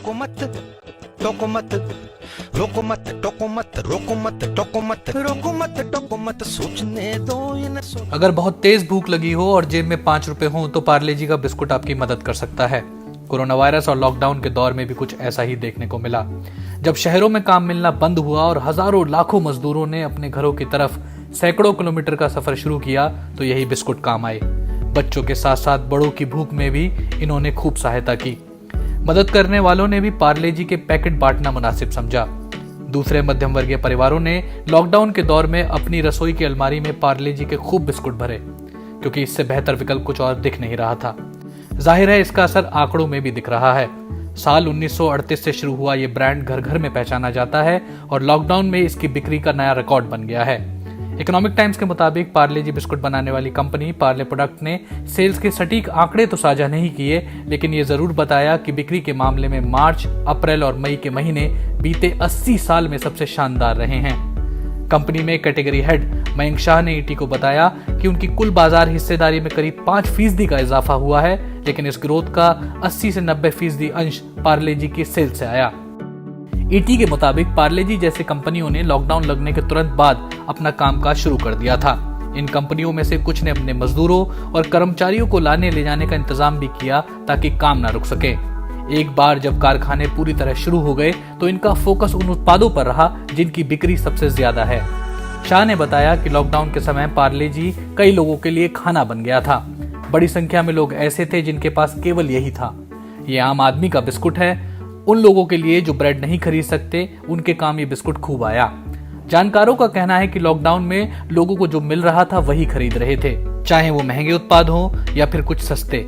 टोको मत टोको मत रोको मत टोको मत रोको मत टोको मत रोको मत टोको मत सोचने दो इन्हें। अगर बहुत तेज भूख लगी हो और जेब में 5 रुपए हो तो पार्ले जी का बिस्कुट आपकी मदद कर सकता है। कोरोना वायरस और लॉकडाउन के दौर में भी कुछ ऐसा ही देखने को मिला। जब शहरों में काम मिलना बंद हुआ और हजारों लाखों मजदूरों ने अपने घरों की तरफ सैकड़ों किलोमीटर का सफर शुरू किया तो यही बिस्कुट काम आए। बच्चों के साथ साथ बड़ों की भूख में भी इन्होंने खूब सहायता की। मदद करने वालों ने भी पार्ले जी के पैकेट बांटना मुनासिब समझा। दूसरे मध्यम वर्गीय परिवारों ने लॉकडाउन के दौर में अपनी रसोई की अलमारी में पार्ले जी के खूब बिस्कुट भरे, क्योंकि इससे बेहतर विकल्प कुछ और दिख नहीं रहा था। जाहिर है इसका असर आंकड़ों में भी दिख रहा है। साल 1938 से शुरू हुआ ये ब्रांड घर घर में पहचाना जाता है और लॉकडाउन में इसकी बिक्री का नया रिकॉर्ड बन गया है। इकोनॉमिक टाइम्स के मुताबिक पार्ले जी बिस्कुट बनाने वाली कंपनी पार्ले प्रोडक्ट ने सेल्स के सटीक आंकड़े तो साझा नहीं किए, लेकिन ये जरूर बताया कि बिक्री के मामले में मार्च, अप्रैल और मई के महीने बीते 80 साल में सबसे शानदार रहे हैं। कंपनी में कैटेगरी हेड मयंक शाह ने ईटी को बताया कि उनकी कुल बाजार हिस्सेदारी में करीब 5% का इजाफा हुआ है, लेकिन इस ग्रोथ का 80 से 90% अंश पार्ले जी की सेल्स से आया। ईटी के मुताबिक पार्ले जी जैसी कंपनियों ने लॉकडाउन लगने के तुरंत बाद अपना कामकाज शुरू कर दिया था। इन कंपनियों में से कुछ ने अपने मजदूरों और कर्मचारियों को लाने ले जाने का इंतजाम भी किया ताकि काम ना रुक सके। एक बार जब कारखाने पूरी तरह शुरू हो गए तो इनका फोकस उन उत्पादों पर रहा जिनकी बिक्री सबसे ज्यादा है। शाह ने बताया कि लॉकडाउन के समय पार्ले जी कई लोगों के लिए खाना बन गया था। बड़ी संख्या में लोग ऐसे थे जिनके पास केवल यही था। ये आम आदमी का बिस्कुट है। उन लोगों के लिए जो ब्रेड नहीं खरीद सकते उनके काम ये बिस्कुट खूब आया। जानकारों का कहना है कि लॉकडाउन में लोगों को जो मिल रहा था वही खरीद रहे थे, चाहे वो महंगे उत्पाद हो या फिर कुछ सस्ते।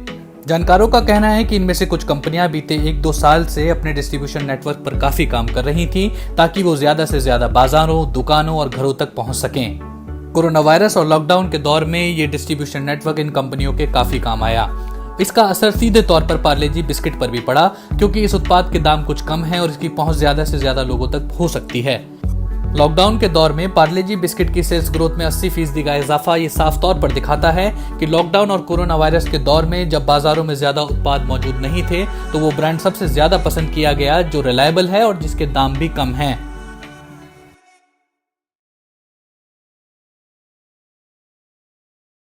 जानकारों का कहना है कि इनमें से कुछ कंपनियां बीते 1-2 साल से अपने डिस्ट्रीब्यूशन नेटवर्क पर काफी काम कर रही थी ताकि वो ज्यादा से ज्यादा बाजारों, दुकानों और घरों तक पहुंच सकें। कोरोना वायरस और लॉकडाउन के दौर में ये डिस्ट्रीब्यूशन नेटवर्क इन कंपनियों के काफी काम आया। इसका असर सीधे तौर पर पार्ले जी बिस्किट पर भी पड़ा, क्योंकि इस उत्पाद के दाम कुछ कम है और इसकी पहुंच ज्यादा से ज्यादा लोगों तक हो सकती है। लॉकडाउन के दौर में पार्ले जी बिस्किट की सेल्स ग्रोथ में 80% का इजाफा ये साफ तौर पर दिखाता है कि लॉकडाउन और कोरोना वायरस के दौर में जब बाजारों में ज्यादा उत्पाद मौजूद नहीं थे तो वो ब्रांड सबसे ज्यादा पसंद किया गया जो रिलायबल है और जिसके दाम भी कम हैं।